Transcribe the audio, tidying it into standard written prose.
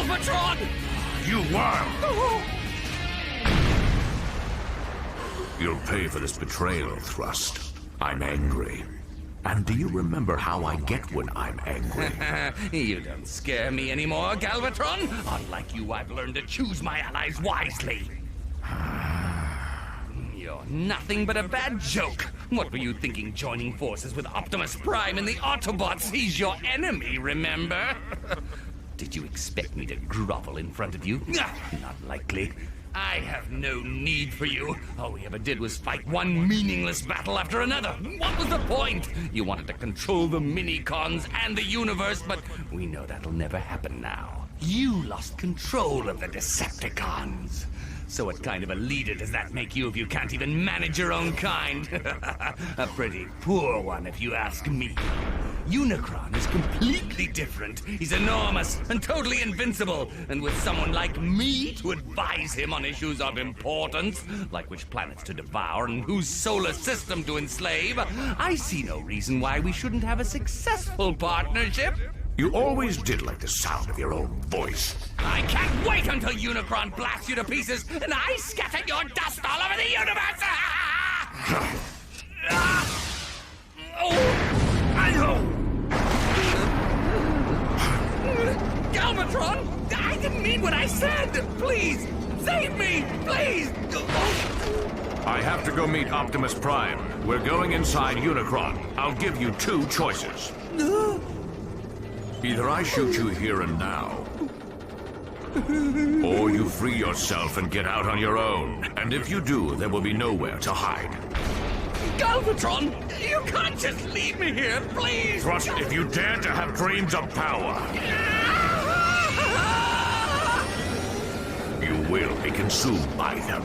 Galvatron! You won! You'll pay for this betrayal, Thrust. I'm angry. And do you remember how I get when I'm angry? You don't scare me anymore, Galvatron. Unlike you, I've learned to choose my allies wisely. You're nothing but a bad joke. What were you thinking, joining forces with Optimus Prime and the Autobots? He's your enemy, remember? Did you expect me to grovel in front of you? Not likely. I have no need for you. All we ever did was fight one meaningless battle after another. What was the point? You wanted to control the mini-cons and the universe, but we know that'll never happen now. You lost control of the Decepticons. So what kind of a leader does that make you if you can't even manage your own kind? A pretty poor one, if you ask me. Unicron is completely different. He's enormous and totally invincible. And with someone like me to advise him on issues of importance, like which planets to devour and whose solar system to enslave, I see no reason why we shouldn't have a successful partnership. You always did like the sound of your own voice. I can't wait until Unicron blasts you to pieces and I scatter your dust all over the universe! Galvatron! I didn't mean what I said! Please! Save me! Please! I have to go meet Optimus Prime. We're going inside Unicron. I'll give you two choices. Either I shoot you here and now, or you free yourself and get out on your own. And if you do, there will be nowhere to hide. Galvatron! You can't just leave me here, please! Thrust, if you dare to have dreams of power, you will be consumed by them.